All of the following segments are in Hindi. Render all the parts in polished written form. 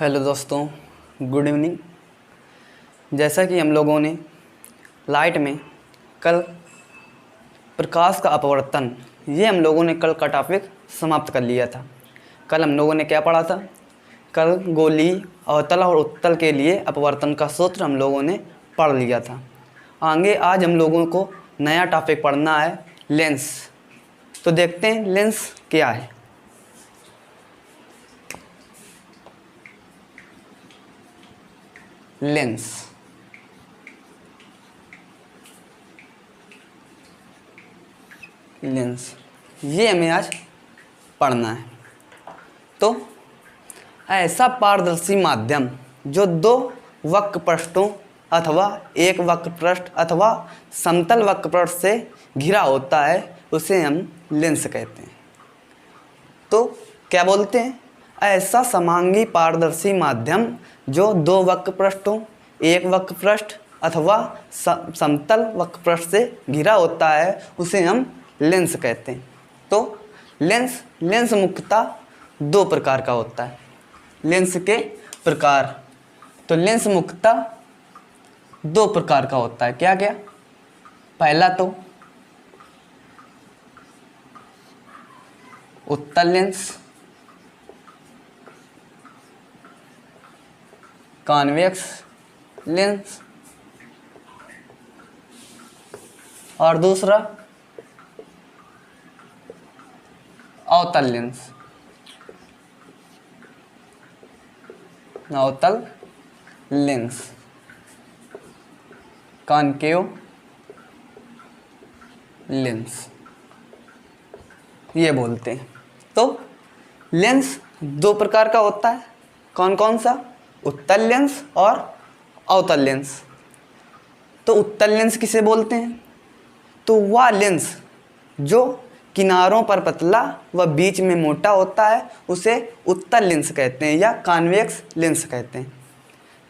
हेलो दोस्तों, गुड इवनिंग। जैसा कि हम लोगों ने लाइट में कल प्रकाश का अपवर्तन, ये हम लोगों ने कल का टॉपिक समाप्त कर लिया था। कल हम लोगों ने क्या पढ़ा था? कल गोलीय, अवतल और उत्तल के लिए अपवर्तन का सूत्र हम लोगों ने पढ़ लिया था। आगे आज हम लोगों को नया टॉपिक पढ़ना है, लेंस। तो देखते हैं लेंस क्या है। लेंस ये हमें आज पढ़ना है। तो ऐसा पारदर्शी माध्यम जो दो वक्र पृष्ठों अथवा एक वक्र पृष्ठ अथवा समतल वक्र पृष्ठ से घिरा होता है उसे हम लेंस कहते हैं। तो क्या बोलते हैं? ऐसा समांगी पारदर्शी माध्यम जो दो वक्र पृष्ठों, एक वक्र पृष्ठ अथवा समतल वक्र पृष्ठ से घिरा होता है उसे हम लेंस कहते हैं। तो लेंस मुख्यतः दो प्रकार का होता है। लेंस के प्रकार, तो लेंस मुख्यतः दो प्रकार का होता है। क्या क्या? पहला तो उत्तल लेंस, कॉन्वेक्स लेंस, और दूसरा अवतल लेंस। अवतल लेंस, कॉनकेव लेंस ये बोलते हैं। तो लेंस दो प्रकार का होता है। कौन कौन सा? उत्तल लेंस और अवतल लेंस। तो उत्तल लेंस किसे बोलते हैं? तो वह लेंस जो किनारों पर पतला व बीच में मोटा होता है उसे उत्तल लेंस कहते हैं या कॉन्वेक्स लेंस कहते हैं।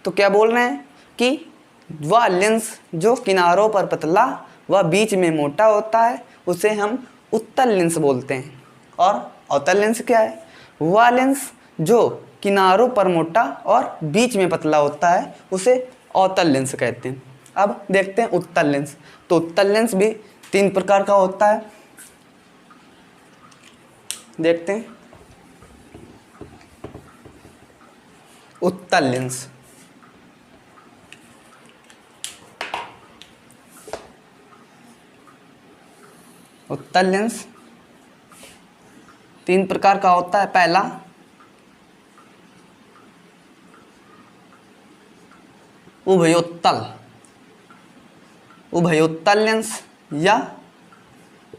तो क्या बोल रहे हैं कि वह लेंस जो किनारों पर पतला व बीच में मोटा होता है उसे हम उत्तल लेंस बोलते हैं। और अवतल लेंस क्या है? वह लेंस जो किनारों पर मोटा और बीच में पतला होता है उसे अवतल लेंस कहते हैं। अब देखते हैं उत्तल लेंस। तो उत्तल लेंस भी तीन प्रकार का होता है। देखते हैं उत्तल लेंस। उत्तल लेंस तीन प्रकार का होता है। पहला उभयोत्तल लेंस या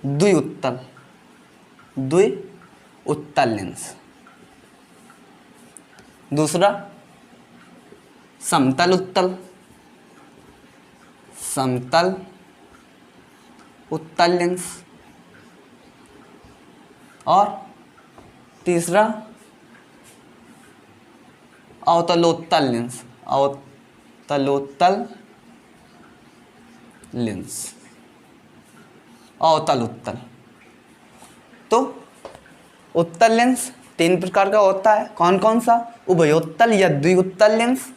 द्विउत्तल लेंस। दूसरा समतल उत्तल लेंस। और तीसरा अवतलोत्तल लेंस। अवतल उत्तल। तो उत्तल लेंस तीन प्रकार का होता है। कौन कौन सा? उभयोत्तल या द्विउत्तल लेंस,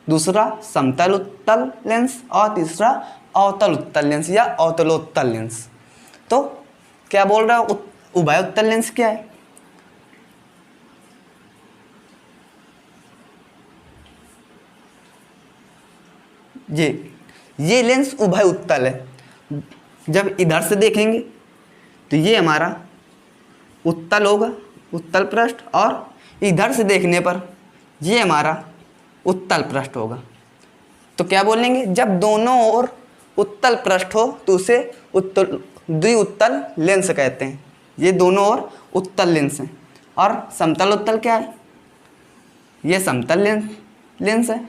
दूसरा समतल उत्तल लेंस और तीसरा अवतल उत्तल लेंस या अवतलोत्तल लेंस। तो क्या बोल रहा है? उभयोत्तल लेंस क्या है? ये लेंस उभय उत्तल है। जब इधर से देखेंगे तो ये हमारा उत्तल होगा, उत्तल पृष्ठ, और इधर से देखने पर ये हमारा उत्तल पृष्ठ होगा। तो क्या बोलेंगे? जब दोनों ओर उत्तल पृष्ठ हो तो उसे द्विउत्तल लेंस कहते हैं। ये दोनों ओर उत्तल लेंस हैं। और समतल उत्तल क्या है? ये समतल लेंस है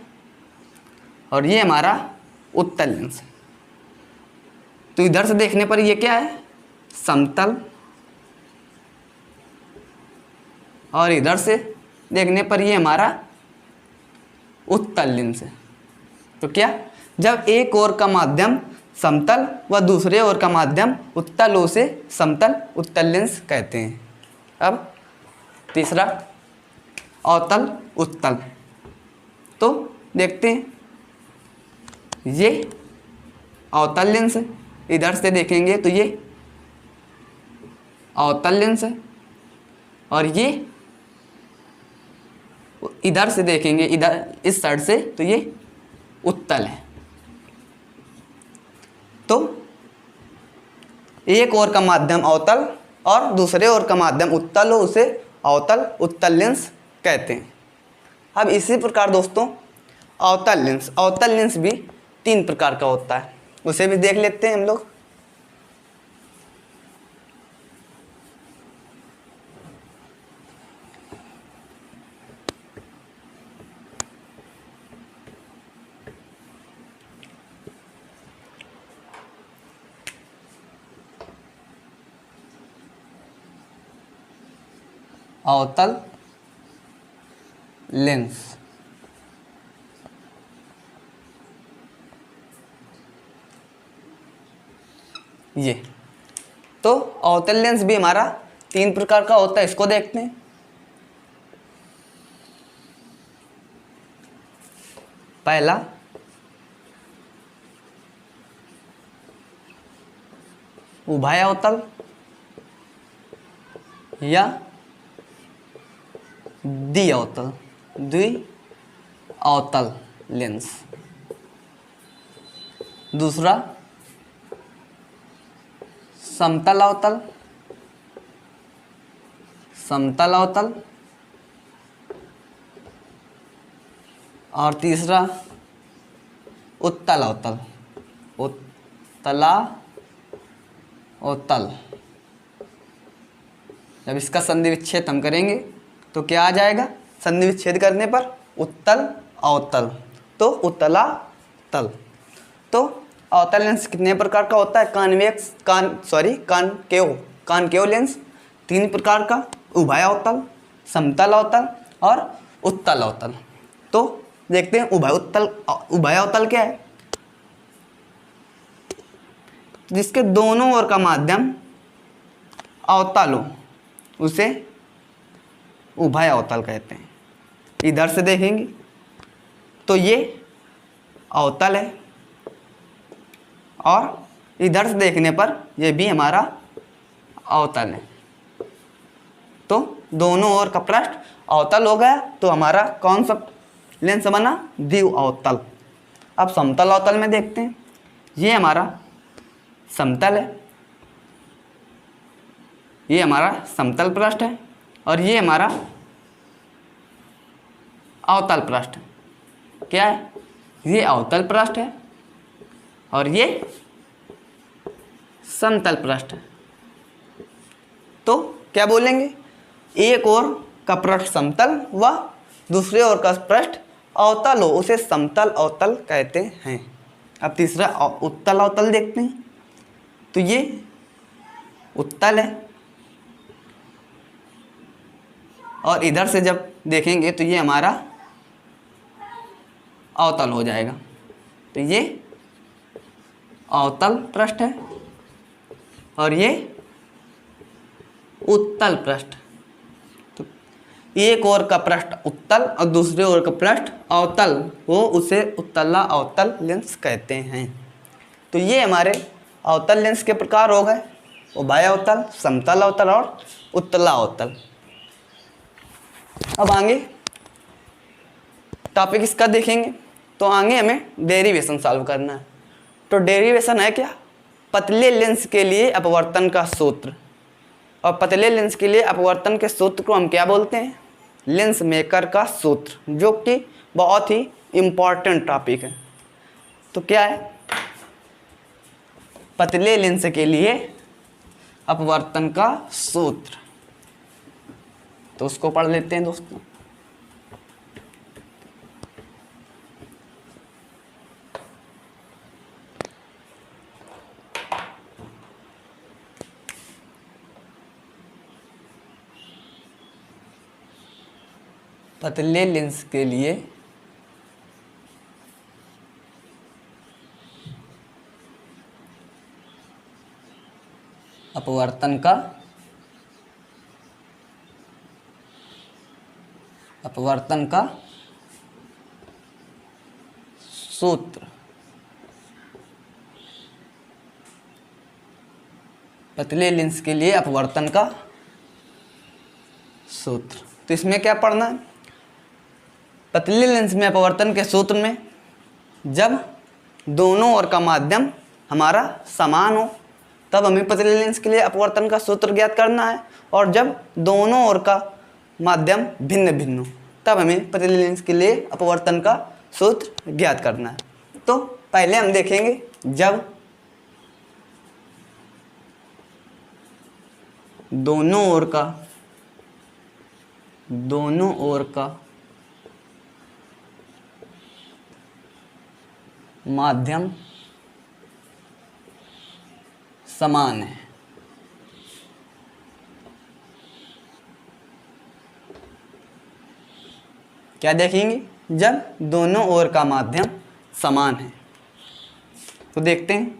और ये हमारा उत्तल लेंस है। तो इधर से देखने पर ये क्या है? समतल, और इधर से देखने पर ये हमारा उत्तल लेंस है। तो क्या? जब एक ओर का माध्यम समतल व दूसरे ओर का माध्यम उत्तल हो से समतल उत्तल लेंस कहते हैं। अब तीसरा अवतल उत्तल। देखते हैं, ये अवतल लेंस है, इधर से देखेंगे तो ये अवतल लेंस है, और ये इधर से देखेंगे, इधर इस साइड से, तो ये उत्तल है। तो एक ओर का माध्यम अवतल और दूसरे ओर का माध्यम उत्तल हो, उसे अवतल उत्तल लेंस कहते हैं। अब इसी प्रकार दोस्तों अवतल लेंस भी 3 प्रकार का होता है, उसे भी देख लेते हैं हम लोग। अवतल लेंस, ये तो अवतल लेंस भी हमारा 3 प्रकार का होता है, इसको देखते हैं। पहला उभय अवतल या द्वि अवतल लेंस। दूसरा समतल अवतल, और तीसरा उत्तल अवतल। जब इसका संधि विच्छेद हम करेंगे तो क्या आ जाएगा, संधि विच्छेद करने पर उत्तल अवतल, तो उत्तला तल। तो अवतल लेंस कितने प्रकार का होता है, कॉनकेव लेंस 3 प्रकार का, उभय अवतल, समतल अवतल और उत्तल अवतल। तो देखते हैं उभय अवतल क्या है। जिसके दोनों ओर का माध्यम अवतल हो उसे उभय अवतल कहते हैं। इधर से देखेंगे तो ये अवतल है, और इधर से देखने पर यह भी हमारा अवतल है। तो दोनों ओर का पृष्ठ अवतल हो गया, तो हमारा कौन सा लेंस बना, द्वि अवतल। अब समतल अवतल में देखते हैं, ये हमारा समतल है, ये हमारा समतल पृष्ठ है, और ये हमारा अवतल पृष्ठ क्या है, ये अवतल पृष्ठ है और ये समतल पृष्ठ है। तो क्या बोलेंगे, एक ओर का पृष्ठ समतल व दूसरे ओर का पृष्ठ अवतल हो उसे समतल अवतल कहते हैं। अब तीसरा उत्तल अवतल देखते हैं, तो ये उत्तल है, और इधर से जब देखेंगे तो ये हमारा अवतल हो जाएगा। तो ये अवतल पृष्ठ है और ये उत्तल पृष्ठ। तो एक ओर का पृष्ठ उत्तल और दूसरे ओर का पृष्ठ अवतल हो उसे उत्तला अवतल लेंस कहते हैं। तो ये हमारे अवतल लेंस के प्रकार हो गए, उभय अवतल, समतल अवतल और उत्तला अवतल। अब आगे टॉपिक इसका देखेंगे, तो आगे हमें डेरिवेशन सॉल्व करना है। तो डेरिवेशन है क्या, पतले लेंस के लिए अपवर्तन का सूत्र, और पतले लेंस के लिए अपवर्तन के सूत्र को हम क्या बोलते हैं, लेंस मेकर का सूत्र, जो कि बहुत ही इम्पॉर्टेंट टॉपिक है। तो क्या है, पतले लेंस के लिए अपवर्तन का सूत्र, तो उसको पढ़ लेते हैं दोस्तों। पतले लेंस के लिए अपवर्तन का सूत्र, पतले लेंस के लिए अपवर्तन का सूत्र। तो इसमें क्या पढ़ना है, पतले लेंस में अपवर्तन के सूत्र में जब दोनों ओर का माध्यम हमारा समान हो तब हमें पतले लेंस के लिए अपवर्तन का सूत्र ज्ञात करना है, और जब दोनों ओर का माध्यम भिन्न भिन्न हो तब हमें पतले लेंस के लिए अपवर्तन का सूत्र ज्ञात करना है। तो पहले हम देखेंगे जब दोनों ओर का माध्यम समान है। क्या देखेंगे, जब दोनों ओर का माध्यम समान है। तो देखते हैं,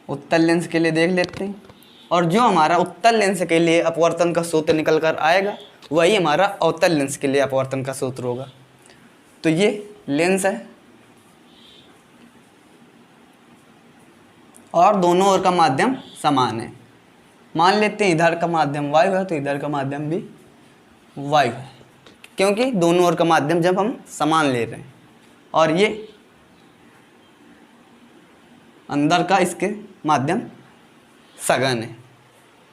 उत्तल लेंस के लिए देख लेते हैं, और जो हमारा उत्तल लेंस के लिए अपवर्तन का सूत्र निकल कर आएगा वही हमारा अवतल लेंस के लिए अपवर्तन का सूत्र होगा। तो ये लेंस है और दोनों ओर का माध्यम समान है। मान लेते हैं इधर का माध्यम वायु है तो इधर का माध्यम भी वायु है, क्योंकि दोनों ओर का माध्यम जब हम समान ले रहे हैं, और ये अंदर का इसके माध्यम सघन है।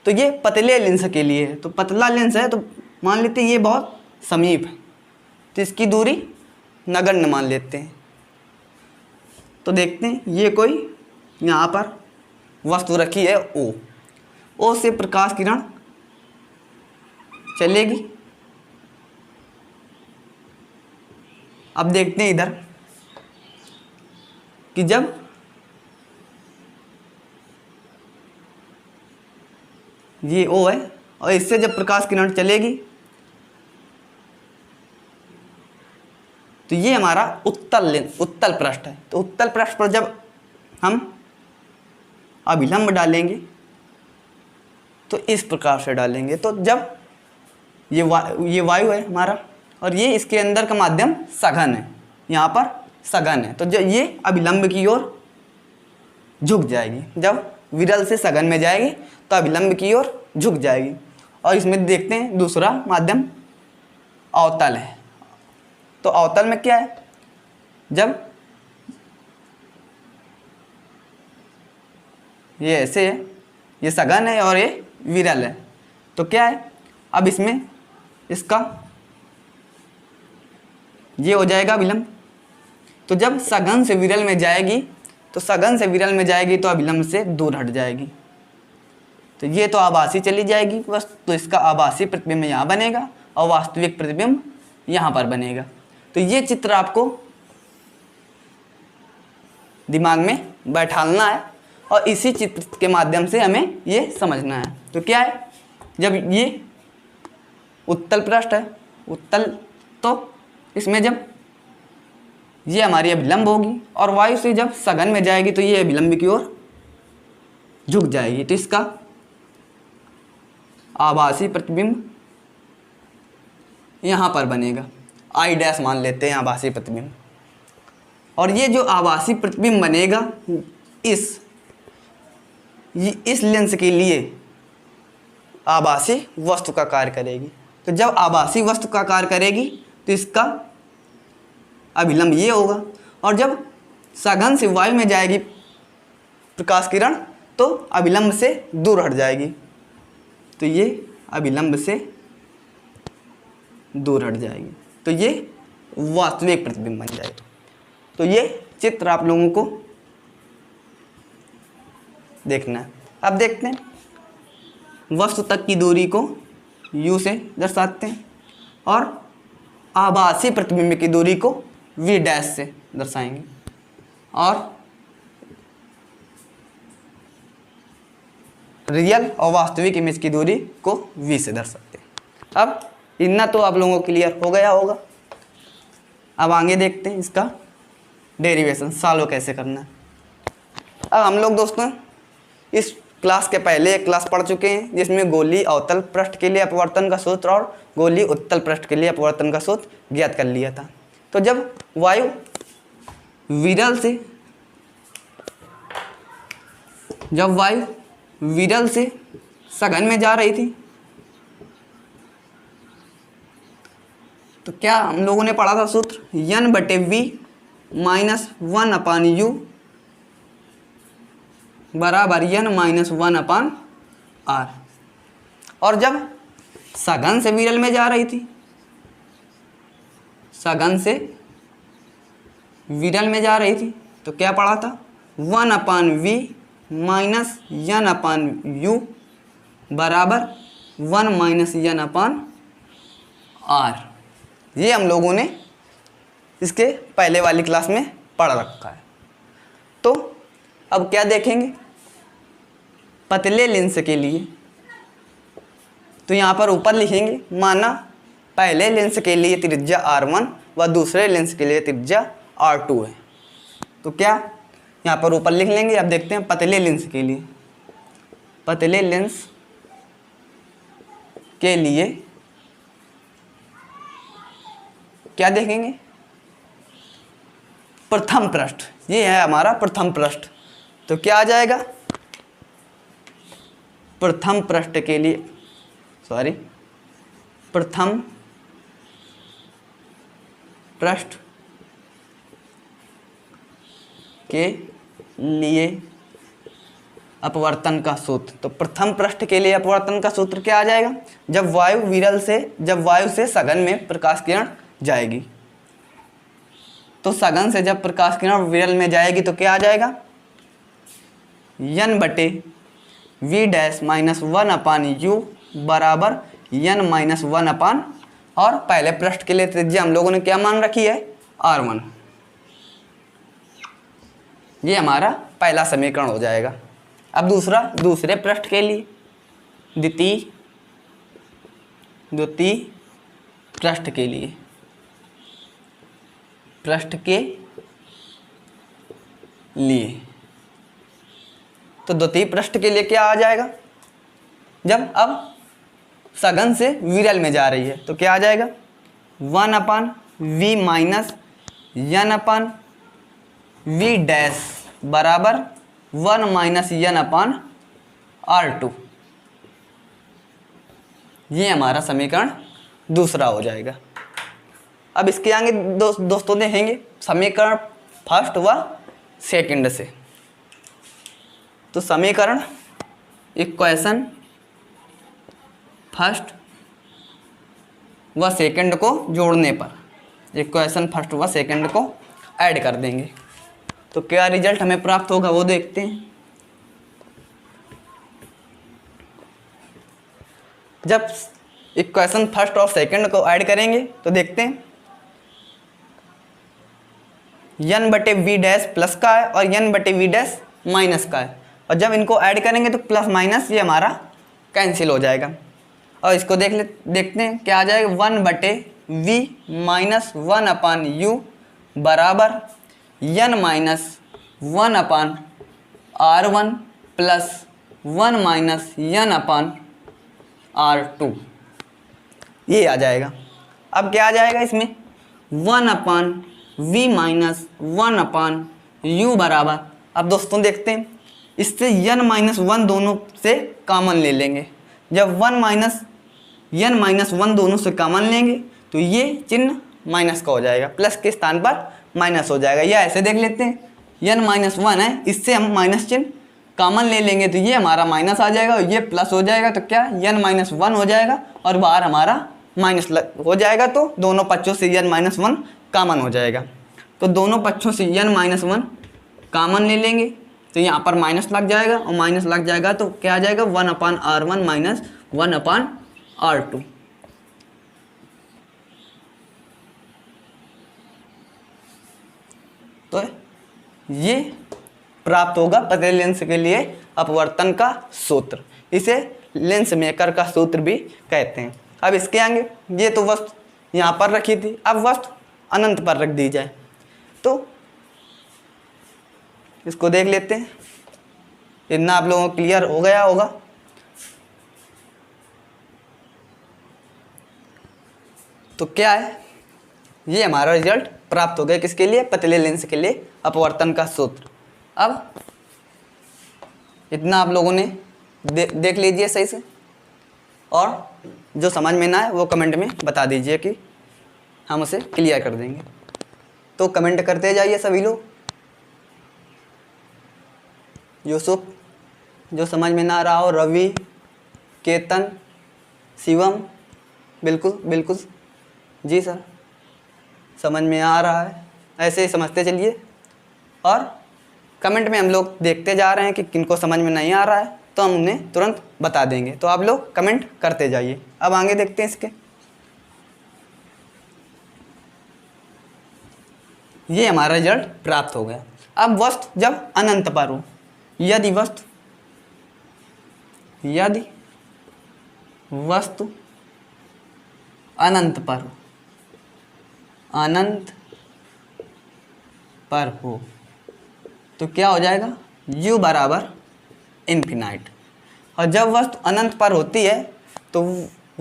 तो ये पतले लेंस के लिए है। तो पतला लेंस है तो मान लेते हैं ये बहुत समीप है, तो इसकी दूरी नगण्य मान लेते हैं। तो देखते हैं, ये कोई यहाँ पर वस्तु रखी है ओ से प्रकाश किरण चलेगी। अब देखते हैं इधर कि जब ये O है और इससे जब प्रकाश किरण चलेगी तो ये हमारा उत्तल पृष्ठ है। तो उत्तल पृष्ठ पर जब हम अभिलंब डालेंगे तो इस प्रकार से डालेंगे। तो जब ये वायु है हमारा और ये इसके अंदर का माध्यम सघन है, यहाँ पर सघन है, तो जब ये अभिलंब की ओर झुक जाएगी। जब विरल से सघन में जाएगी तो अभिलंब की ओर झुक जाएगी। और इसमें देखते हैं दूसरा माध्यम अवतल है। तो अवतल में क्या है, जब ये ऐसे है, ये सघन है और ये विरल है, तो क्या है, अब इसमें इसका ये हो जाएगा अभिलंब। तो जब सघन से विरल में जाएगी तो सघन से विरल में जाएगी तो अभिलंब से दूर हट जाएगी। तो ये तो आभासी चली जाएगी बस, तो इसका आभासी प्रतिबिंब यहाँ बनेगा और वास्तविक प्रतिबिंब यहाँ पर बनेगा। तो ये चित्र आपको दिमाग में बैठालना है और इसी चित्र के माध्यम से हमें ये समझना है। तो क्या है, जब ये उत्तल पृष्ठ है, उत्तल, तो इसमें जब ये हमारी अभिलंब होगी और वायु से जब सघन में जाएगी तो ये अभिलंब की ओर झुक जाएगी। तो इसका आभासी प्रतिबिंब यहाँ पर बनेगा, आई डैश मान लेते हैं आभासी प्रतिबिंब। और ये जो आभासी प्रतिबिंब बनेगा इस लेंस के लिए आभासी वस्तु का कार्य करेगी। तो जब आभासी वस्तु का कार्य करेगी तो इसका अभिलंब ये होगा, और जब सघन से वायु में जाएगी प्रकाश किरण तो अभिलंब से दूर हट जाएगी। तो ये अभिलंब से दूर हट जाएगी, तो ये वास्तविक प्रतिबिंब बन जाएगा। तो ये चित्र आप लोगों को देखना है। अब देखते हैं वस्तु तक की दूरी को U से दर्शाते हैं और आभासी प्रतिबिंब की दूरी को V डैश से दर्शाएंगे और रियल और वास्तविक इमेज की दूरी को V से दर्शाते हैं। अब इतना तो आप लोगों को क्लियर हो गया होगा। अब आगे देखते हैं इसका डेरिवेशन सॉल्व कैसे करना है। अब हम लोग दोस्तों इस क्लास के पहले एक क्लास पढ़ चुके हैं जिसमें गोलीय अवतल पृष्ठ के लिए अपवर्तन का सूत्र और गोलीय उत्तल पृष्ठ के लिए अपवर्तन का सूत्र ज्ञात कर लिया था। तो जब वायु विरल से सघन में जा रही थी तो क्या हम लोगों ने पढ़ा था सूत्र N/V -1/U बराबर N-1/R। और जब सघन से विरल में जा रही थी, सघन से विरल में जा रही थी तो क्या पढ़ा था 1/V -N/U बराबर 1 - N/R। ये हम लोगों ने इसके पहले वाली क्लास में पढ़ रखा है। तो अब क्या देखेंगे, पतले लेंस के लिए तो यहाँ पर ऊपर लिखेंगे, माना पहले लेंस के लिए त्रिज्या R1 व दूसरे लेंस के लिए त्रिज्या R2 है। तो क्या यहाँ पर ऊपर लिख लेंगे। अब देखते हैं पतले लेंस के लिए, पतले लेंस के लिए क्या देखेंगे, प्रथम पृष्ठ, ये है हमारा प्रथम पृष्ठ। तो क्या आ जाएगा, प्रथम पृष्ठ के लिए प्रथम पृष्ठ के लिए अपवर्तन का सूत्र। तो प्रथम पृष्ठ के लिए अपवर्तन का सूत्र क्या आ जाएगा, जब वायु से सघन में प्रकाश किरण जाएगी। तो सघन से जब प्रकाश किरण विरल में जाएगी तो क्या आ जाएगा N/V -1/U बराबर N - 1/, और पहले पृष्ठ के लिए त्रिज्या हम लोगों ने क्या मान रखी है R1। ये हमारा पहला समीकरण हो जाएगा। अब दूसरे पृष्ठ के लिए द्वितीय पृष्ठ के लिए तो द्वितीय पृष्ठ के लिए क्या आ जाएगा, जब अब सघन से विरल में जा रही है तो क्या आ जाएगा 1/V -N/V डैश बराबर 1 - N/R2। ये हमारा समीकरण दूसरा हो जाएगा। अब इसके आगे दोस्तों देखेंगे समीकरण फर्स्ट व सेकंड से। तो समीकरण इक्वेशन फर्स्ट व सेकंड को जोड़ने पर, इक्वेशन फर्स्ट व सेकंड को ऐड कर देंगे तो क्या रिजल्ट हमें प्राप्त होगा वो देखते हैं। जब इक्वेशन फर्स्ट और सेकंड को ऐड करेंगे तो देखते हैं N/V डैश प्लस का है और N/V डैश माइनस का है, और जब इनको ऐड करेंगे तो प्लस माइनस ये हमारा कैंसिल हो जाएगा। और इसको देखते हैं क्या आ जाएगा 1/V -1/U बराबर N - 1/R1 प्लस 1 - N/R2 ये आ जाएगा। अब क्या आ जाएगा इसमें 1/V -1/U बराबर, अब दोस्तों देखते हैं इससे N - 1 दोनों से कॉमन ले लेंगे। जब N - 1 दोनों से कॉमन लेंगे तो ये चिन्ह माइनस का हो जाएगा, प्लस के स्थान पर माइनस हो जाएगा। या ऐसे देख लेते हैं N - 1 है, इससे हम माइनस चिन्ह कॉमन ले लेंगे तो ये हमारा माइनस आ जाएगा और ये प्लस हो जाएगा। तो क्या N - 1 हो जाएगा और बाहर हमारा माइनस हो जाएगा, तो दोनों पक्षों से N - 1 कॉमन हो जाएगा। तो दोनों पक्षों से N - 1 कॉमन ले लेंगे तो यहाँ पर माइनस लग जाएगा, और माइनस लग जाएगा तो क्या आ जाएगा 1/R1 माइनस 1/R2। तो ये प्राप्त होगा पतले लेंस के लिए अपवर्तन का सूत्र। इसे लेंस मेकर का सूत्र भी कहते हैं। अब इसके आगे ये तो वस्तु यहाँ पर रखी थी, अब वस्तु अनंत पर रख दी जाए तो इसको देख लेते हैं। इतना आप लोगों को क्लियर हो गया होगा। तो क्या है, ये हमारा रिजल्ट प्राप्त हो गया किसके लिए, पतले लेंस के लिए अपवर्तन का सूत्र। अब इतना आप लोगों ने देख लीजिए सही से, और जो समझ में ना आए वो कमेंट में बता दीजिए कि हम उसे क्लियर कर देंगे। तो कमेंट करते जाइए सभी लोग। यूसुफ, जो समझ में ना रहा हो, रवि, केतन, शिवम, बिल्कुल बिल्कुल जी सर समझ में आ रहा है, ऐसे ही समझते चलिए। और कमेंट में हम लोग देखते जा रहे हैं कि किनको समझ में नहीं आ रहा है तो हम उन्हें तुरंत बता देंगे, तो आप लोग कमेंट करते जाइए। अब आगे देखते हैं इसके। ये हमारा रिजल्ट प्राप्त हो गया। अब वस्तु जब अनंत पर हो, यदि वस्तु अनंत पर हो तो क्या हो जाएगा, u बराबर इन्फिनाइट। और जब वस्तु अनंत पर होती है तो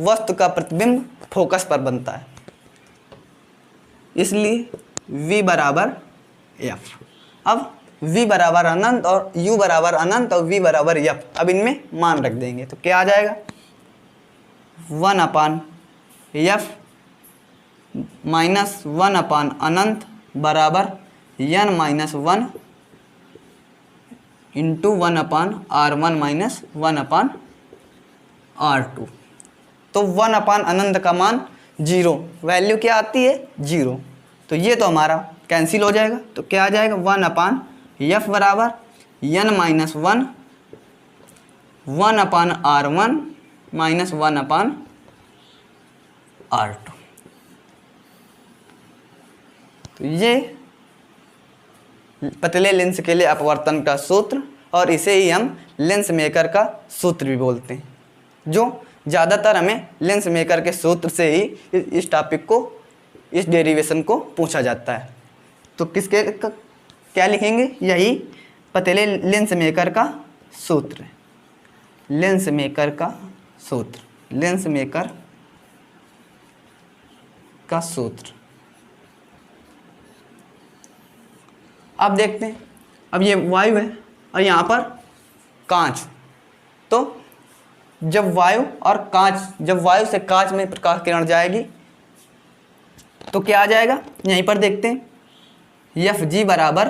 वस्तु का प्रतिबिंब फोकस पर बनता है, इसलिए v बराबर f। अब v बराबर अनंत और u बराबर अनंत और v बराबर f, अब इनमें मान रख देंगे तो क्या आ जाएगा, 1/f माइनस 1/ अनंत बराबर n-1 into 1/r1 minus 1/r2। तो 1/ अनंत का मान 0, वैल्यू क्या आती है 0, तो ये तो हमारा कैंसिल हो जाएगा। तो क्या आ जाएगा, 1/f बराबर n-1 1/r1 माइनस 1/r2। तो ये पतले लेंस के लिए अपवर्तन का सूत्र, और इसे ही हम लेंस मेकर का सूत्र भी बोलते हैं, जो ज़्यादातर हमें लेंस मेकर के सूत्र से ही इस टॉपिक को, इस डेरिवेशन को पूछा जाता है। तो किसके क्या लिखेंगे, यही पतले लेंस मेकर का सूत्र, लेंस मेकर का सूत्र, लेंस मेकर का सूत्र। अब देखते हैं, अब ये वायु है और यहाँ पर कांच, तो जब वायु और कांच, जब वायु से कांच में प्रकाश किरण जाएगी तो क्या आ जाएगा, यहीं पर देखते हैं, Fg बराबर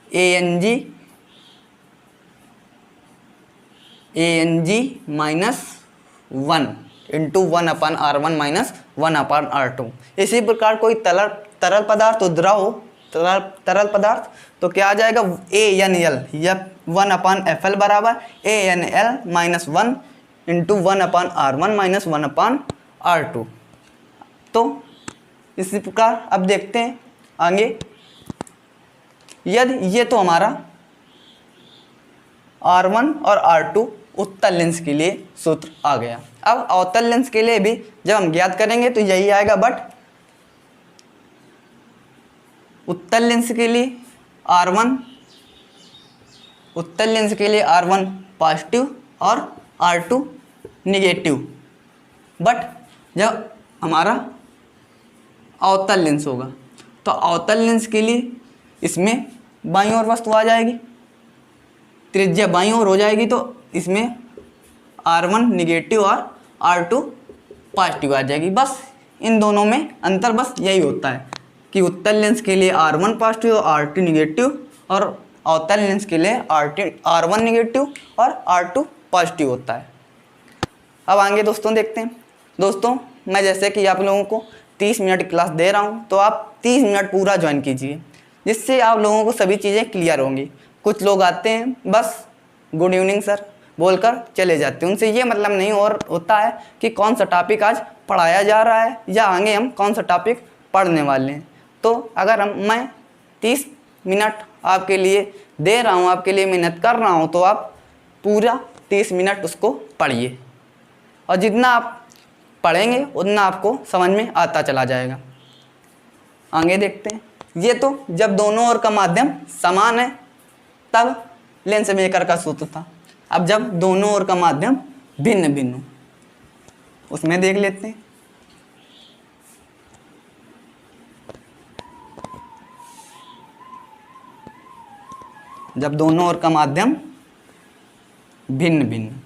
Ang minus 1 into 1/r1 minus 1/r2। इसी प्रकार कोई तरल पदार्थ तो द्रव हो, तरल पदार्थ, तो क्या आ जाएगा, AnL, या 1/Fl बराबर AnL minus 1 into 1/r1 minus 1/r2। तो इसी प्रकार अब देखते हैं आगे, यदि ये तो हमारा R1 और R2 उत्तल लेंस के लिए सूत्र आ गया। अब अवतल लेंस के लिए भी जब हम ज्ञात करेंगे तो यही आएगा, बट उत्तल लेंस के लिए R1, उत्तल लेंस के लिए R1 पॉजिटिव और R2 निगेटिव। बट जब हमारा अवतल लेंस होगा तो अवतल लेंस के लिए इसमें बाईं ओर वस्तु आ जाएगी, त्रिज्या बाईं ओर हो जाएगी, तो इसमें R1 निगेटिव और R2 पॉजिटिव आ जाएगी। बस इन दोनों में अंतर बस यही होता है कि उत्तल लेंस के लिए R1 पॉजिटिव और R2 निगेटिव, और अवतल लेंस के लिए R1 निगेटिव और R2 पॉजिटिव होता है। अब आगे दोस्तों देखते हैं। दोस्तों मैं जैसे कि आप लोगों को 30 मिनट क्लास दे रहा हूं, तो आप 30 मिनट पूरा ज्वाइन कीजिए, जिससे आप लोगों को सभी चीज़ें क्लियर होंगी। कुछ लोग आते हैं बस गुड इवनिंग सर बोलकर चले जाते हैं, उनसे ये मतलब नहीं और होता है कि कौन सा टॉपिक आज पढ़ाया जा रहा है या आगे हम कौन सा टॉपिक पढ़ने वाले हैं। तो अगर मैं 30 मिनट आपके लिए दे रहा हूँ, आपके लिए मेहनत कर रहा हूँ, तो आप पूरा 30 मिनट उसको पढ़िए, और जितना आप पढ़ेंगे उतना आपको समझ में आता चला जाएगा। आगे देखते हैं। ये तो जब दोनों ओर का माध्यम समान है तब लेंस मेकर का सूत्र था। अब जब दोनों ओर का माध्यम भिन्न भिन्न हो, उसमें देख लेते हैं। जब दोनों ओर का माध्यम भिन्न भिन्न,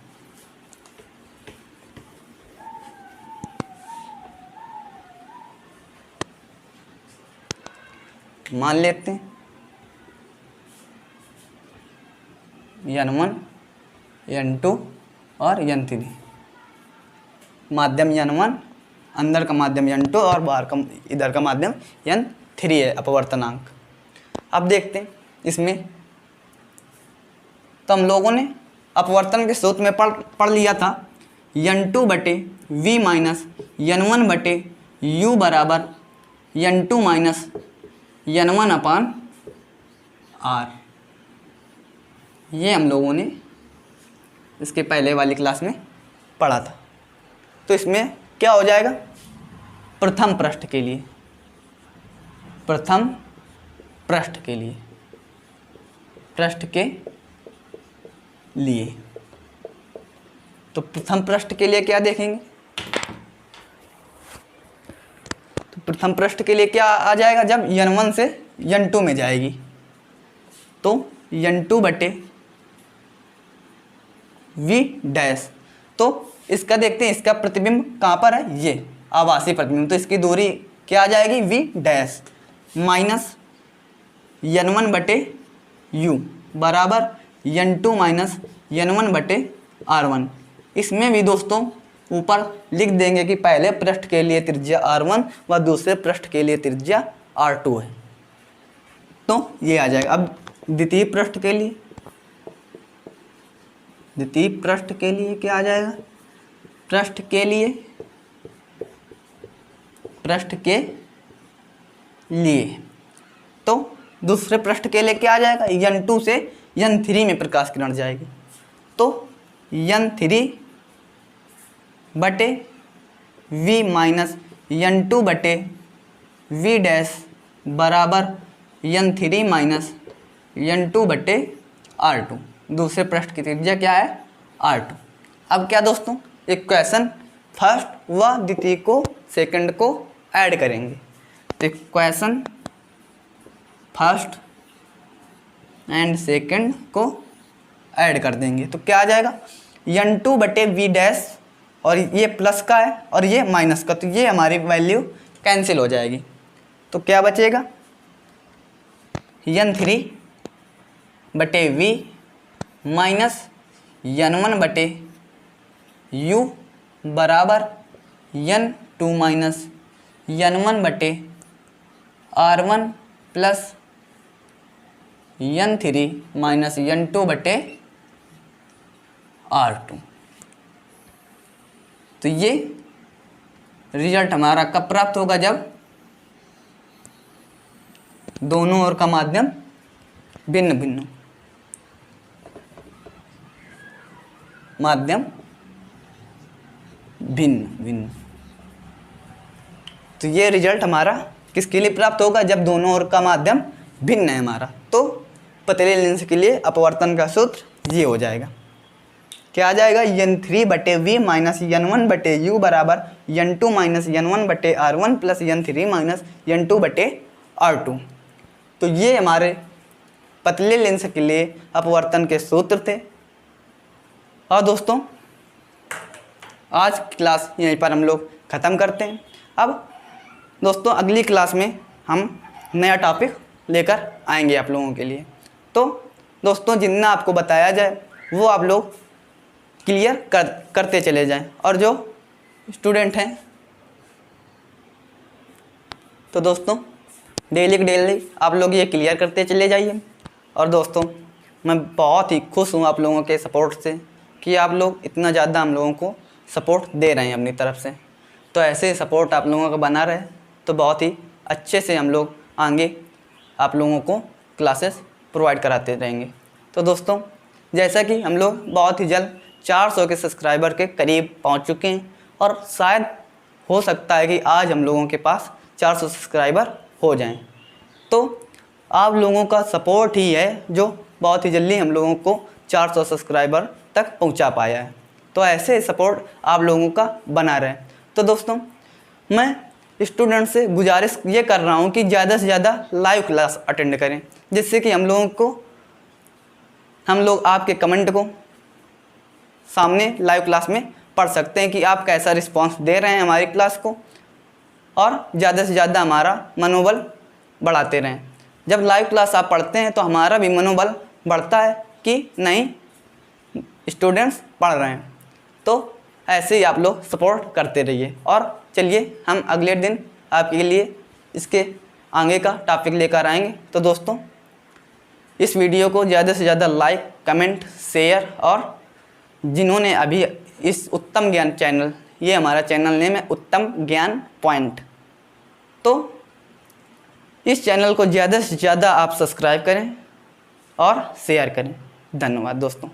मान लेते हैं n1 n2 और n3, माध्यम n1, अंदर का माध्यम n2 और बाहर का इधर का माध्यम n3 है अपवर्तनांक। अब देखते हैं इसमें, तो हम लोगों ने अपवर्तन के सूत्र में पढ़ लिया था n2 बटे v माइनस n1 बटे u बराबर n2 माइनस n1 अपान r। ये हम लोगों ने इसके पहले वाली क्लास में पढ़ा था। तो इसमें क्या हो जाएगा, प्रथम पृष्ठ के लिए, प्रथम पृष्ठ के लिए, पृष्ठ के लिए, तो प्रथम पृष्ठ के लिए क्या देखेंगे, तो प्रथम पृष्ठ के लिए क्या आ जाएगा, जब n1 से n2 में जाएगी तो n2 बटे v डैश। तो इसका देखते हैं, इसका प्रतिबिंब कहाँ पर है, ये आभासी प्रतिबिंब, तो इसकी दूरी क्या आ जाएगी v डैश माइनस n1 बटे u बराबर n2 माइनस n1 बटे r1। इसमें भी दोस्तों ऊपर लिख देंगे कि पहले पृष्ठ के लिए त्रिज्या r1 व दूसरे पृष्ठ के लिए त्रिज्या r2 है। तो ये आ जाएगा। अब द्वितीय पृष्ठ के लिए, द्वितीय पृष्ठ के लिए क्या आ जाएगा, पृष्ठ के लिए, पृष्ठ के लिए, तो दूसरे पृष्ठ के लिए क्या आ जाएगा, n2 से n3 में प्रकाश किरण जाएगी, तो n3 बटे v माइनस n2 बटे v डैश बराबर n3 माइनस n2 बटे r2। दूसरे पृष्ठ की त्रिज्या क्या है, r2। अब क्या दोस्तों, इक्वेशन फर्स्ट व द्वितीय को, सेकंड को ऐड करेंगे। तो इक्वेशन फर्स्ट एंड सेकंड को ऐड कर देंगे तो क्या आ जाएगा, n2 बटे v डैश, और ये प्लस का है और ये माइनस का, तो ये हमारी वैल्यू कैंसिल हो जाएगी। तो क्या बचेगा, n3 बटे v माइनस n1 बटे u बराबर n2 माइनस n1 बटे r1 plus n3 minus n2 बटे r2। तो ये रिजल्ट हमारा कब प्राप्त होगा, जब दोनों ओर का माध्यम भिन्न भिन्न, माध्यम भिन्न भिन्न। तो ये रिजल्ट हमारा किसके लिए प्राप्त होगा, जब दोनों ओर का माध्यम भिन्न है हमारा। तो पतले लेंस के लिए अपवर्तन का सूत्र ये हो जाएगा, क्या आ जाएगा, n3 बटे v माइनस n1 बटे u बराबर n2 माइनस n1 बटे r1 plus n3 minus n2 बटे r2। तो ये हमारे पतले लेंस के लिए अपवर्तन के सूत्र थे। और दोस्तों आज की क्लास यहीं पर हम लोग ख़त्म करते हैं। अब दोस्तों अगली क्लास में हम नया टॉपिक लेकर आएंगे आप लोगों के लिए। तो दोस्तों जितना आपको बताया जाए वो आप लोग क्लियर करते चले जाएं, और जो स्टूडेंट हैं तो दोस्तों डेली आप लोग ये क्लियर करते चले जाइए। और दोस्तों मैं बहुत ही खुश हूँ आप लोगों के सपोर्ट से कि आप लोग इतना ज़्यादा हम लोगों को सपोर्ट दे रहे हैं अपनी तरफ से। तो ऐसे सपोर्ट आप लोगों का बना रहे तो बहुत ही अच्छे से हम लोग आगे आप लोगों को क्लासेस प्रोवाइड कराते रहेंगे। तो दोस्तों जैसा कि हम लोग बहुत ही जल्द 400 के सब्सक्राइबर के करीब पहुंच चुके हैं, और शायद हो सकता है कि आज हम लोगों के पास 400 सब्सक्राइबर हो जाएं। तो आप लोगों का सपोर्ट ही है जो बहुत ही जल्दी हम लोगों को 400 सब्सक्राइबर तक पहुंचा पाया है। तो ऐसे सपोर्ट आप लोगों का बना रहे। तो दोस्तों मैं स्टूडेंट से गुजारिश ये कर रहा हूँ कि ज़्यादा से ज़्यादा लाइव क्लास अटेंड करें, जिससे कि हम लोग आपके कमेंट को सामने लाइव क्लास में पढ़ सकते हैं कि आप कैसा रिस्पांस दे रहे हैं हमारी क्लास को, और ज़्यादा से ज़्यादा हमारा मनोबल बढ़ाते रहें। जब लाइव क्लास आप पढ़ते हैं तो हमारा भी मनोबल बढ़ता है कि नहीं, स्टूडेंट्स पढ़ रहे हैं। तो ऐसे ही आप लोग सपोर्ट करते रहिए। और चलिए हम अगले दिन आपके लिए इसके आगे का टॉपिक लेकर आएंगे। तो दोस्तों इस वीडियो को ज़्यादा से ज़्यादा लाइक, कमेंट, शेयर, और जिन्होंने अभी इस उत्तम ज्ञान चैनल, ये हमारा चैनल नेम है उत्तम ज्ञान पॉइंट, तो इस चैनल को ज़्यादा से ज़्यादा आप सब्सक्राइब करें और शेयर करें। धन्यवाद दोस्तों।